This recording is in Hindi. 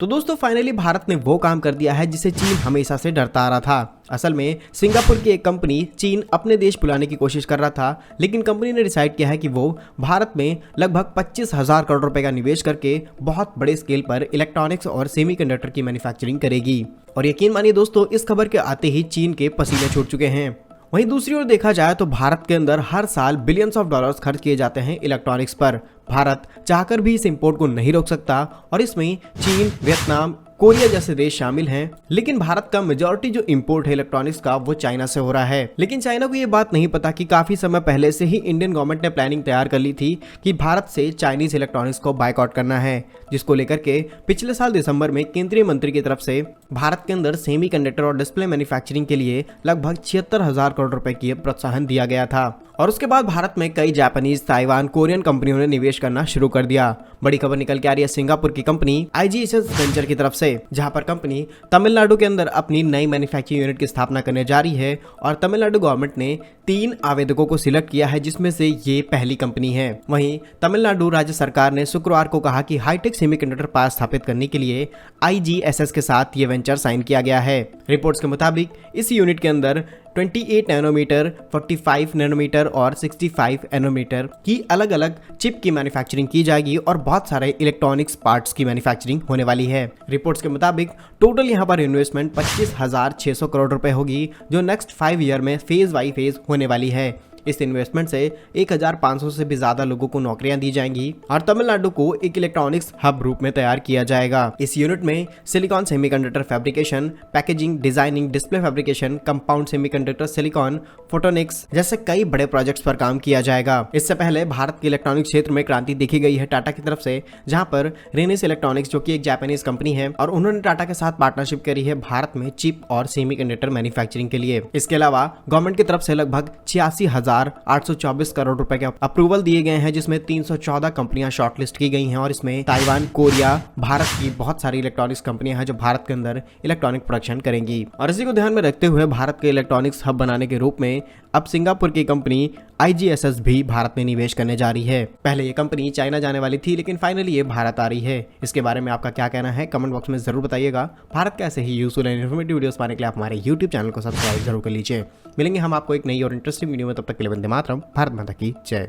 तो दोस्तों फाइनली भारत ने वो काम कर दिया है जिसे चीन हमेशा से डरता आ रहा था। असल में सिंगापुर की एक कंपनी चीन अपने देश बुलाने की कोशिश कर रहा था, लेकिन कंपनी ने डिसाइड किया है कि वो भारत में लगभग 25,000 करोड़ रुपए का निवेश करके बहुत बड़े स्केल पर इलेक्ट्रॉनिक्स और सेमीकंडक्टर की मैन्युफैक्चरिंग करेगी। और यकीन मानिए दोस्तों, इस खबर के आते ही चीन के पसीने छूट चुके हैं। वहीं दूसरी ओर देखा जाए तो भारत के अंदर हर साल बिलियंस ऑफ डॉलर्स खर्च किए जाते हैं इलेक्ट्रॉनिक्स पर। भारत चाहकर भी इस इंपोर्ट को नहीं रोक सकता और इसमें चीन, वियतनाम, कोरिया जैसे देश शामिल हैं। लेकिन भारत का मेजॉरिटी जो इंपोर्ट है इलेक्ट्रॉनिक्स का वो चाइना से हो रहा है। लेकिन चाइना को ये बात नहीं पता कि काफी समय पहले से ही इंडियन गवर्नमेंट ने प्लानिंग तैयार कर ली थी कि भारत से चाइनीज इलेक्ट्रॉनिक्स को बायकॉट करना है, जिसको लेकर के पिछले साल दिसंबर में केंद्रीय मंत्री की तरफ से भारत के अंदर सेमीकंडक्टर और डिस्प्ले मैन्युफैक्चरिंग के लिए लगभग 76,000 करोड़ रुपए की प्रोत्साहन दिया गया था। और उसके बाद भारत में कई जापानीज, ताइवान, कोरियन कंपनियों ने निवेश करना शुरू कर दिया। बड़ी खबर निकल के आ रही है सिंगापुर की कंपनी IGSS वेंचर की तरफ से, जहां पर कंपनी तमिलनाडु के अंदर अपनी नई मैन्युफैक्चरिंग यूनिट की स्थापना करने जा रही है। और तमिलनाडु गवर्नमेंट ने 3 आवेदकों को सिलेक्ट किया है, जिसमें से ये पहली कंपनी है। वहीं तमिलनाडु राज्य सरकार ने शुक्रवार को कहा कि हाईटेक सेमीकंडक्टर पार्क स्थापित करने के लिए IGSS के साथ ये वेंचर साइन किया गया है। रिपोर्ट्स के मुताबिक इस यूनिट के अंदर 28 नैनोमीटर, 45 नैनोमीटर और 65 नैनोमीटर की अलग अलग चिप की मैन्युफैक्चरिंग की जाएगी और बहुत सारे इलेक्ट्रॉनिक्स पार्ट्स की मैन्युफैक्चरिंग होने वाली है। रिपोर्ट्स के मुताबिक टोटल यहां पर इन्वेस्टमेंट 25,600 करोड़ रुपए होगी, जो नेक्स्ट 5 ईयर में फेज बाई फेज होने वाली है। इस इन्वेस्टमेंट से 1,500 से भी ज्यादा लोगों को नौकरियां दी जाएंगी और तमिलनाडु को एक इलेक्ट्रॉनिक्स हब रूप में तैयार किया जाएगा। इस यूनिट में silicon semiconductor fabrication, packaging, designing, display fabrication, compound semiconductor, silicon photonics जैसे कई बड़े प्रोजेक्ट्स पर काम किया जाएगा। इससे पहले भारत के इलेक्ट्रॉनिक क्षेत्र में क्रांति देखी गई है टाटा की तरफ से, जहां पर रेनिस इलेक्ट्रॉनिक्स जो कि एक जापानीज कंपनी है और उन्होंने टाटा के साथ पार्टनरशिप करी है भारत में चिप और सेमीकंडक्टर मैन्युफैक्चरिंग के लिए। इसके अलावा गवर्नमेंट की तरफ से लगभग 86,824 करोड़ रुपए के अप्रूवल दिए गए हैं, जिसमें 314 कंपनियां शॉर्टलिस्ट की गई हैं और इसमें ताइवान, कोरिया, भारत की बहुत सारी इलेक्ट्रॉनिक्स कंपनियां हैं जो भारत के अंदर इलेक्ट्रॉनिक प्रोडक्शन करेंगी। और इसी को ध्यान में रखते हुए भारत के इलेक्ट्रॉनिक्स हब बनाने के रूप में अब सिंगापुर की कंपनी IGSS भी भारत में निवेश करने जा रही है। पहले ये कंपनी चाइना जाने वाली थी, लेकिन फाइनली ये भारत आ रही है। इसके बारे में आपका क्या कहना है कमेंट बॉक्स में जरूर बताइएगा। भारत के ऐसे ही यूजफुल एंड इन्फॉर्मेटिव वीडियोस पाने के लिए आप हमारे YouTube चैनल को सब्सक्राइब जरूर कर लीजिए। मिलेंगे हम आपको एक नई और इंटरेस्टिंग वीडियो में, तब तक के लिए वंदे मातरम, भारत माता की जय।